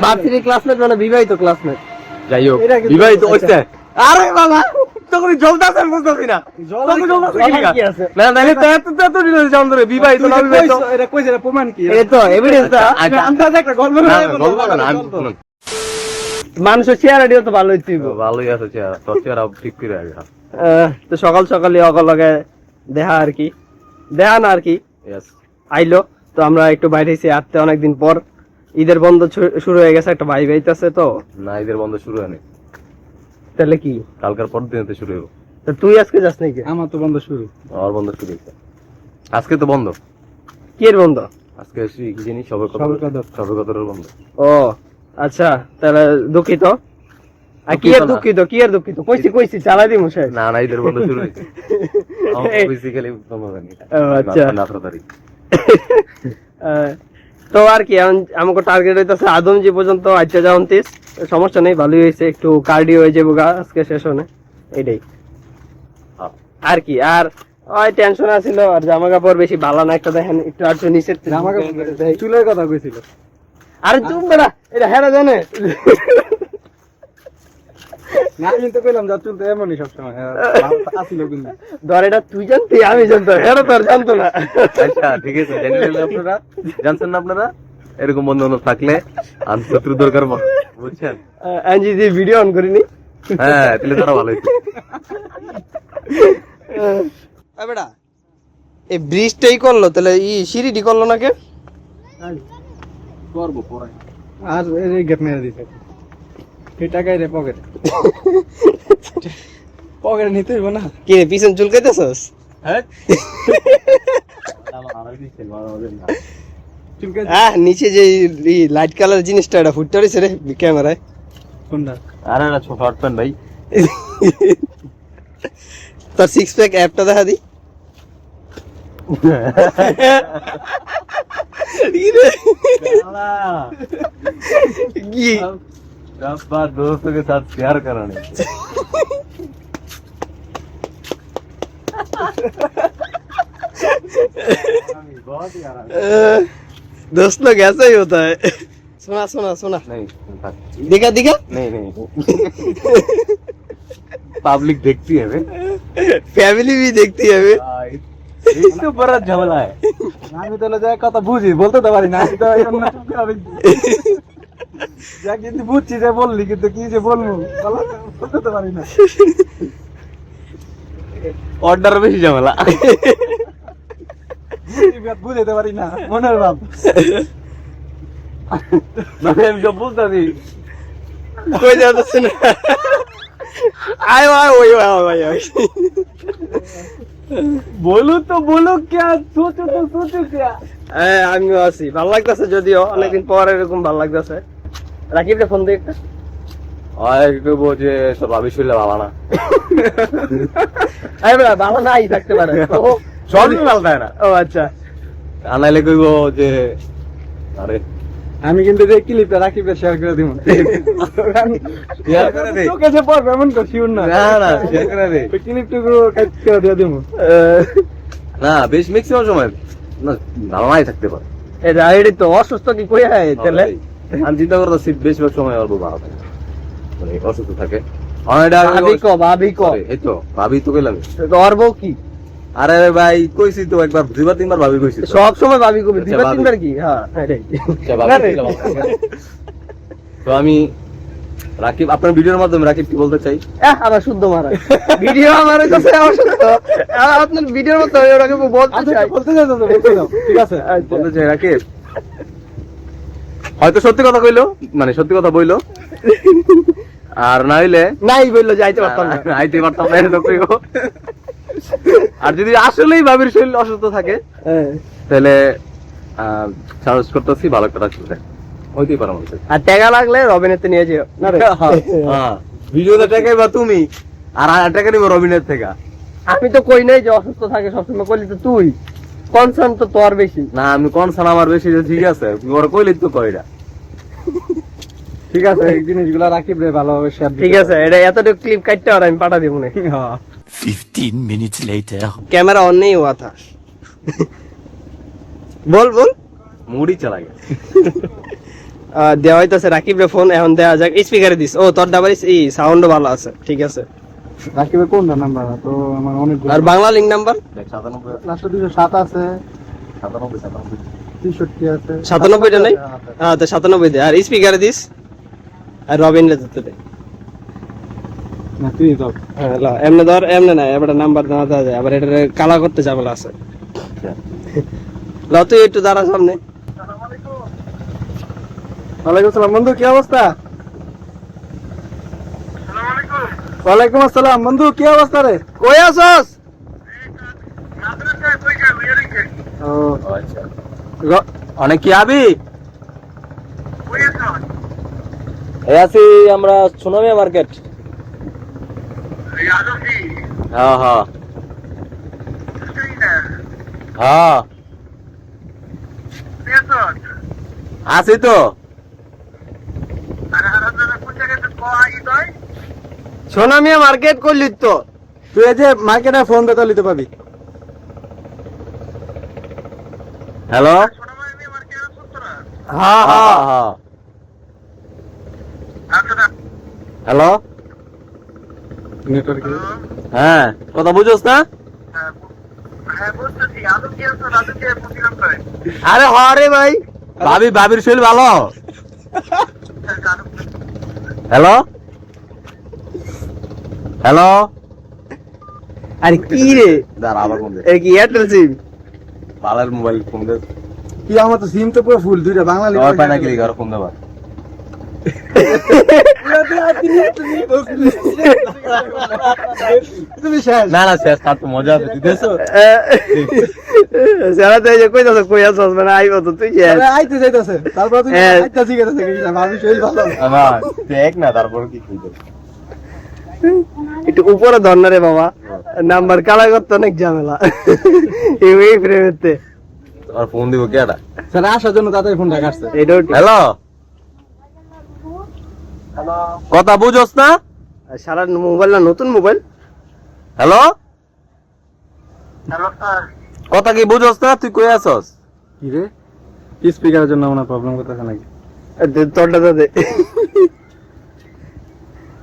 Varsity classmate মানে বিবাহিত classmate. যাই হোক, বিবাহিত হইছে। আরে বাবা তখন জলদাস আমি বুঝতেছি না। কি আছে? না নাইলে তো এত দিন জান ধরে বিবাহিত না বিবাহিত। এটা কইছে এটা প্রমাণ কি? এই তো এভিডেন্স টা আন্দাজে একটা গল্প না, না গল্প না, আমি শুনুন। মানুষের চেহারাটিও তো ভালো হইতে ভালোই আছে চেহারা, তোর চেহারা ঠিক করে রাখা। তো সকাল সকালে অগলগে দেখা আর কি, দেখা না আর কি Yes. আইলো। তো আমরা একটু বাইরে এসে আসতে অনেকদিন পর, ঈদের বন্ধ শুরু হয়ে গেছে, একটা ভাই বাইতেছে তো। না ঈদের বন্ধ শুরু হয়নি, তাহলে কি কালকার পর দিন শুরু হইব। তো তুই আজকে যাস নাকি? আমার তো বন্ধ শুরু। আর বন্ধ শুরু হইছে আজকে, তো বন্ধ কি এর বন্ধ? আজকে কি জানি সবে কদরের বন্ধ। ও আচ্ছা, তাহলে দুঃখিত। আর কি এর দুঃখিত, কি এর দুঃখিত? কইছি চালাই দি মশাই। না না ঈদের বন্ধ শুরু হইছে। বেসিক্যালি বন্ধ হয়নি। আচ্ছা 18 তারিখ। তো আর কি আমাকে টার্গেট হইতাছে আদমজি পর্যন্ত আচ্ছা যাও 29। সমস্যা নেই, ভালোই হয়েছে, একটু কার্ডিও হয়ে যাবো গা আজকে শেষ হনে, এটাই আর কি। আর ওই টেনশন আছিল, আর জামা কাপড় বেশি ভালো না, একটা দেখেন একটু আর নিচে জামা কাপড় চুলের কথা কইছিল। আরে চুপ বেড়া, এটা হেরা জানে না আমি তো কইলাম যা চুল তো এমনই সব সময় আসিল কিন্তু। ধর এটা তুই জানতি, আমি জানতাম, হেরা তো আর জানতো না। আচ্ছা ঠিক আছে, জেনে নিলেন আপনারা, জানছেন না আপনারা, এরকম বন্ধু বান্ধব থাকলে আর শত্রু দরকার পড়ে, বুঝছেন? আনজি যে ভিডিও অন করিনি। হ্যাঁ তাহলে তারা ভালো হইছে। বেটা এই ব্রিজটাই করলো, তাহলে সিঁড়িটি করলো না কে? করবো পরে। আর এই গেট মেরে দিছে। এই টাকাই রে পকেটে। পকেটে নিতে হইব না। কি রে পিছন চুলকাইতেছস? হ্যাঁ? নিচে যে লাইট কালার জিনিসটা এটা ফুটতে রয়েছে রে ক্যামেরায়। কোনটা? আরে না শর্ট প্যান্ট ভাই। তোর সিক্স প্যাক অ্যাপটা দেখা দি। কি बात दोस्तों के साथ प्यार कराने। दोस्त लोग ऐसा ही होता है। सुना सुना सुना नहीं दिखा दिखा नहीं नहीं पब्लिक देखती है बे, फैमिली भी देखती है बे। ये तो बड़ा झमेला है। আমি তো যায় কথা বুঝি, বলতে তো পারি না। আমি তো এরকম না চুপ করে যা কিন্তু বুঝছি যে বললি, কিন্তু কি যে বলবো বলতে তো পারি না। ऑर्डर বেশি ঝামেলা। বুঝতে পারি না মনের ভাব। মানে আমি সব বুঝতেছি, कोई ज्यादा सुना आयो आयो आयो आयो आयो बोलो तो बोलो क्या, सोचो तो सोचो क्या। আমিও আছি, ভালো লাগতেছে, যদিও অনেকদিন পর এরকম ভালো লাগতেছে। রাকিবকে ফোন দিয়ে একটা আর কইব যে তোর ভাবি শুনলে ভালো না, ভালো নাই থাকতে পারে। সবই ভালো থাকে না। ও আচ্ছা, আনাইলে কইব যে আরে আমি কিন্তু যে ক্লিপটা রাকিবে শেয়ার করে দিব। শেয়ার করে দে, তোকে যে পড়বে এমন তো শিওর না। না না শেয়ার করে দে, ওই ক্লিপটুকু কাটতে দিয়ে দিব। না বেশ ম্যাক্সিমাম সময় না ভালো নাই থাকতে পারে। এটা আইডি তো অসুস্থ কি কই হয় তাহলে? আমি চিন্তা করতেছি বেশিরভাগ সময় অল্প ভালো থাকে, মানে অসুস্থ থাকে। ভাবি কো এই তো ভাবি তো কইলাম। তোর বউ কি? আরে ভাই কইছি তো একবার, দুইবার তিনবার ভাবি কইছি তো। সব সময় ভাবি কবি আচ্ছা, দুইবার ভাবি। তিনবার কি? হ্যাঁ এটাই। আচ্ছা, ভাবি ছিল আমার কাছে। তো আমি রাকিব, আপনার ভিডিওর মাধ্যমে রাকিব কি বলতে চাই? আমার শুদ্ধ মারা ভিডিও আমার কাছে অসুস্থ, আর আপনার ভিডিওর মতো ওটাকে বলতে চাই। বলতে যাও তো বলতে যাও, ঠিক আছে? বলতে চাই রাকিব হয়তো সত্যি কথা কইলো, মানে সত্যি কথা বইলো, আর না হইলে নাই বললো যাইতে পারতাম না। আইতে পারতাম না, এটা তো কইব। আর যদি আসলেই ভাবির শরীর অসুস্থ থাকে তাহলে সাজেস্ট করতেছি ভালো একটা ডাক্তার দেখ, হইতেই পারে মানুষের। আর টাকা লাগলে রবিনেতে নিয়ে যেও না রে। হ্যাঁ ভিডিওতে টাকাইবা তুমি, আর টাকা নিব রবিনের থেকে। আমি তো কই নাই যে অসুস্থ থাকে সবসময়, কইলি তো তুই। কনসার্ন তো তোর বেশি। না আমি কনসার্ন আমার বেশি, ঠিক আছে ওরা কইলি তো কইরা। ঠিক আছে, এই জিনিসগুলো রাকিব রে ভালোভাবে শেয়ার। ঠিক আছে, এটা এতটুকু ক্লিপ কাটতে আর আমি পাঠা দিব না। হ্যাঁ 15 minutes later. कैमरा ऑन नहीं हुआ था। बोल बोल। মুড়ি চালা গেছে। দেওয়া হইতাছে রাকিব রে ফোন, এখন দেওয়া যাক। স্পিকারে দিস। ও তোর ডাবার এই সাউন্ডও ভালো আছে, ঠিক আছে। রাকিবের কোনটা নাম্বার? তো আমার অনেক আর বাংলা লিঙ্ক নাম্বার 97 লাস্টে 207 আছে, 97 63 আছে, 97টা নাই? হ্যাঁ তো 97 দে। আর স্পিকারে দিস, আর রবিন রে দিতে দে। না তুই দাও। হ্যাঁ ল, এমনে ধর, এমনে না, এবারে নাম্বার না দেওয়া যায়, আবার এটা কালা করতে ঝামেলা আছে। ল তুই একটু দাঁড়া সামনে। ওয়ালাইকুম আসসালাম বন্ধু, কি অবস্থা? ওয়ালাইকুম আসসালাম বন্ধু, কি অবস্থা রে? কই আছস? ও আচ্ছা অনেক কি আবি এই আছি আমরা সুনামিয়া মার্কেট। হ্যাঁ হ্যাঁ হ্যাঁ আছি তো। সোনামিয়া মার্কেট করলি তো? তুই এই যে মার্কেটে ফোন দে, নিতে পাবি। হ্যালো হ্যাঁ হ্যাঁ হ্যাঁ হ্যালো নেটওয়ার্ক হ্যাঁ কথা বুঝোস না? আরে হরে ভাই, ভাবির শরীর ভালো? হ্যালো হ্যালো আরে কি রে? দাঁড়া আবার ফোন দে। এ কি এয়ারটেল সিম? পালার মোবাইল ফোন দে। কি আমার তো সিম তো পুরো ফুল, দুইটা বাংলা আমার পায় নাকি ঘর ফোন দেবা? তুমি শেষ। না না শেষ কাট তো মজা আছে দিতেছো। সারা তাই যে কইতাছ কই আছস, মানে আইবো তো তুই যে। আরে আইতে যাইতাছে, তারপর তুই হ্যাঁ। আইতাছি গেছে কি ভাবি শরীর ভালো। আমার দেখ না তারপর কি কইতে। একটু উপরে ধর না রে বাবা, নাম্বার কালা করতে অনেক ঝামেলা এই ফ্রেমেতে। আর ফোন দিব কেডা? স্যার আসার জন্য তাড়াতাড়ি ফোনটা কাটছে। এটাও হ্যালো কথা বুঝোস না? সারা মোবাইল না, নতুন মোবাইল। হ্যালো কথা কি বুঝোস না? তুই কই আছস? কি রে, স্পিকারের জন্য আমার প্রবলেম করতেছে নাকি? তোরটা তো দে।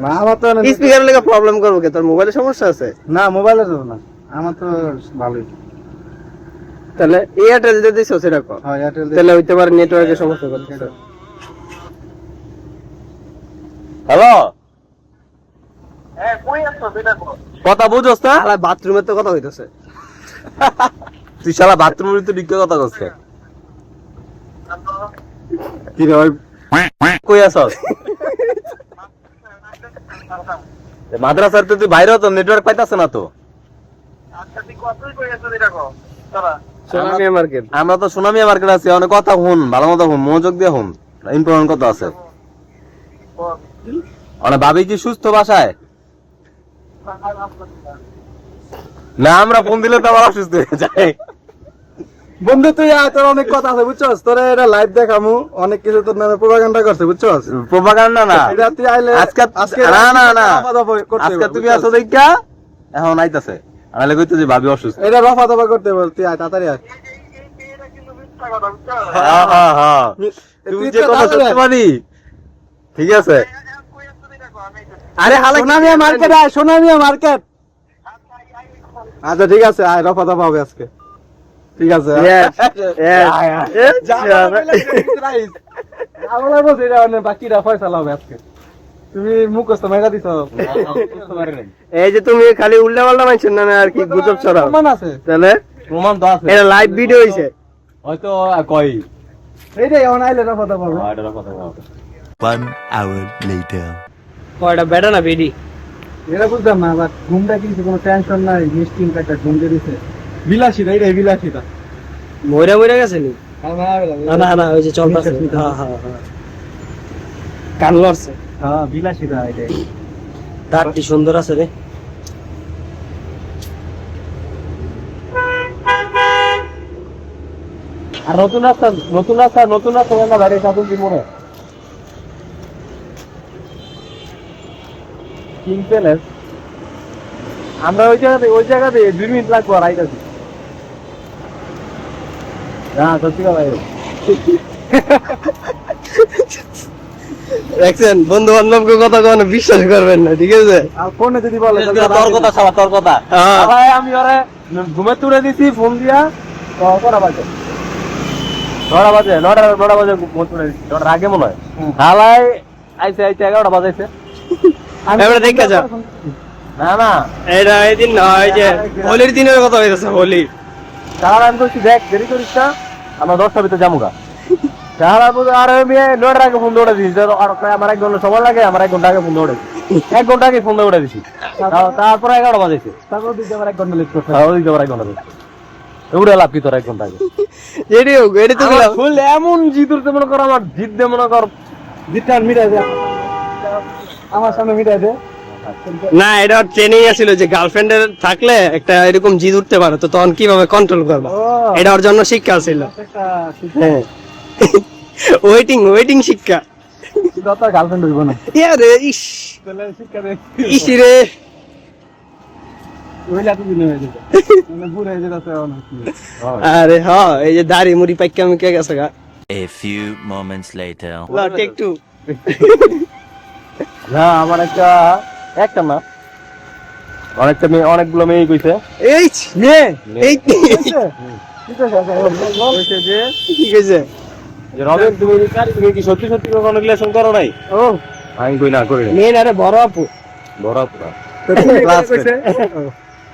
না আমার তো স্পিকারের লেগে প্রবলেম করবো কে? তোর মোবাইলে সমস্যা আছে? না মোবাইলের জন্য না, আমার তো ভালোই। তাহলে এয়ারটেল দিয়ে দিছো সেটা কর। হ্যাঁ এয়ারটেল তাহলে হইতে পারে নেটওয়ার্কের সমস্যা করতেছে। হ্যালো কথা বুঝোস না? শালা বাথরুমের তো কথা হইতাছে। তুই শালা বাথরুমের ভিতরে ঢুকে কথা কইছ? কি রে ওই কই আছস? মাদ্রাসার তো তুই বাইরে তো নেটওয়ার্ক পাইতাছ না তো। সোনামিয়া মার্কেট। আমরা তো সুনামিয়া মার্কেট আছি, অনেক কথা শুন, ভালো মতো শুন, মনোযোগ দিয়ে শুন, ইম্পর্টেন্ট কথা আছে। অনেক ভাবি কি সুস্থ বাসায়? না আমরা ফোন দিলে তো আবার অসুস্থ হয়ে যায়। বন্ধু তুই আয়, তোর অনেক কথা আছে বুঝছস, তোর এটা লাইভ দেখামু, অনেক কিছু তোর নামে প্রোপাগান্ডা করছে বুঝছস। প্রোপাগান্ডা না, এটা তুই আইলে আজকে না না না রফা দফা করতে আজকে হবে, তুমি বুঝছস? আছো দেখা এখন আইতাছে, আনালে কইতো যে ভাবি অসুস্থ। এটা রফা দফা করতে বল, তুই আয় তাড়াতাড়ি আয়। হ্যাঁ হ্যাঁ হ্যাঁ তুমি যে কথা সত্যি মানি, ঠিক আছে। আরে হালা সোনামিয়া মার্কেট আয়, সোনামিয়া মার্কেট। আচ্ছা ঠিক আছে আয়, রফা দফা হবে আজকে, ঠিক আছে। বাকিটা ফয়সালা হবে আজকে। তুমি মুখস্থ মেগা দিছ। এই যে তুমি খালি উল্টা পাল্টা মানছেন না আর কি গুজব ছড়াও। প্রমাণ আছে। তাহলে প্রমাণ তো আছে, এটা লাইভ ভিডিও হইছে। হয়তো কই এই যে এখন আইলে রফা দফা হবে। এটার কথা বলতে 1 hour later. কয়টা বেটা না বেডি? এটা বুঝলাম না, বাট ঘুমটা কিছু কোনো টেনশন নাই, মিষ্টি একটা ঘুম দিয়ে দিছে। বিলাসিতা, এটাই বিলাসিতা। মইরা মইরা গেছে নি? না না না, ওই যে চলতেছে। হ্যাঁ হ্যাঁ হ্যাঁ, কান লড়ছে। হ্যাঁ বিলাসিতা এটাই। দাঁতটি সুন্দর আছে রে। আর নতুন রাস্তা না বাইরে সাথে কি মনে কিং প্যালেস, আমরা ওই জায়গাতে 2 মিনিট লাগবো আর আইতাছি। হ্যাঁ সত্যি কথা। দেখছেন বন্ধু বান্ধবকে কথা কখনো বিশ্বাস করবেন না, ঠিক আছে? আর ফোনে যদি বলে তোর কথা সবার তোর কথা হ্যাঁ। ভাই আমি ওরে ঘুমে তুলে দিছি ফোন দিয়া তো কটা বাজে 9টা বাজে 9টা বাজে ঘুম তুলে দিচ্ছি 9টার আগে মনে হয় হালাই আইছে 11টা বাজাইছে এবারে দেখে যাও। না না এটা এদিন না, এই যে হোলির দিনের কথা হইতেছে, হোলি। তাহলে আমি বলছি দেখ দেরি করিস না আমরা 10টার ভিতরে যাবো গা তাহলে আর আমি 9টার আগে ফোন দৌড়ে দিছি আর আমার 1 ঘন্টা সময় লাগে আমার 1 ঘন্টা আগে ফোন দৌড়ে 1 ঘন্টা আগে ফোন দৌড়ে দিছি তারপরে 11টা বাজাইছে তারপর দিতে আবার 1 ঘন্টা লেট করতে তাহলে দিতে পারে 1 ঘন্টা এগুলো লাভ কি তোর 1 ঘন্টা আগে এটি হোক, এটি তো গেলাম। ফুল এমন জিদ উঠতে মনে কর আমার জিদ দিয়ে মনে কর জিটার মিটাই দে আমার সামনে মিটাই দে না, এটা ট্রেনিং আছিল যে গার্লফ্রেন্ডের থাকলে একটা এরকম জিদ উঠতে পারে, তো তখন কিভাবে কন্ট্রোল করবা, ও এটা ওর জন্য শিক্ষা ছিল। একটা হ্যাঁ, ওয়েটিং শিক্ষা। যত গার্লফ্রেন্ড হইব না ইয়ারে ইস, তাহলে শিক্ষা দে ইসি রে। ওইলা তো দিন হয়ে যেতে মানে বুড়ো হয়ে যেতে অনেক আরে হ্যাঁ, এই যে দাড়ি মুড়ি পাইকা মুখে গেছে গা। A few moments later. লা টেক টু। না আমার একটা না অনেকটা মেয়ে অনেকগুলো মেয়ে কইছে এই নে, এই ঠিক আছে কইছে যে কি কইছে? যে রবিন তুমি কি সত্যি সত্যি কোনো রিলেশন করো নাই ও আমি কই না করি না মেন আরে বড় আপু। বড় পুরা তো তুমি Class কইছে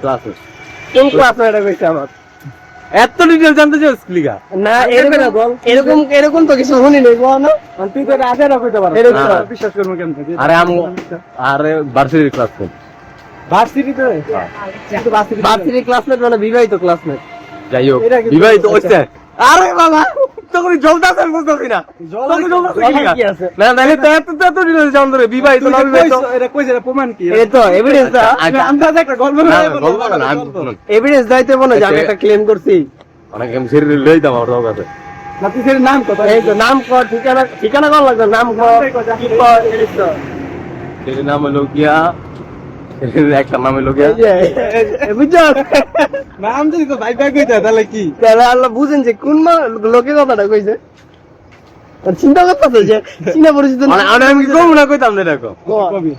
ক্লাস কোন ক্লাস এটা কইছে আমার? এত ডিটেইলস জানতে চাও স্কুলিগা না, এরকম তো কিছু শুনি নাই, বল না। তুই তো আগে না কইতে পারো এরকম না। বিশ্বাস করবো কেন আরে আরে ভার্সিটির ক্লাস ভার্সিটিতে ভার্সিটি ক্লাসমেট মানে বিবাহিত ক্লাসমেট। যাই হোক এটা কি- বিবাহিত আচ্ছা। হচ্ছে আরে বাবা তখন জলদাস বুঝতেছি না তখন জলদাস কি আছে? না নাহলে তো এত ডিটেইলস জানতো রে বিবাহিত না বিবাহিত এটা কইছে এটা প্রমাণ কি এই তো এভিডেন্স দা, আন্দাজ একটা গল্প না, বানাই না, বলো, গল্প না, বলো, আমি গল্প। শুনুন। এভিডেন্স দাইতে বলো যে আমি আচ্ছা। একটা ক্লেম করছি। অনেক আমি সেরে লই দাম আমার কাছে না তুই সেটার নাম কত এই তো নাম কর, ঠিকানা কর লাগবে, নাম কর, কি কর, এই তো। এর নাম হলো গিয়া একটা নাম হলো গিয়া এই যে, এই বুঝছো? নাম যদি তো ভাই ভাই কইতা তাহলে কি তাহলে আল্লাহ বুঝেন যে কোন লোকে কথাটা কইছে। আর চিন্তা করতেছে যে চীনা পরিচিত মানে আমি কম না কইতাম না দেখো কবি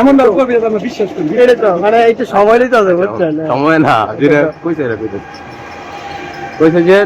এমন ভাবে কবি যে আমরা বিশ্বাস করি এটা তো মানে একটু সময় নিতে হবে, বুঝছেন? সময় না যেটা কইছে এটা কইছে কইছে যে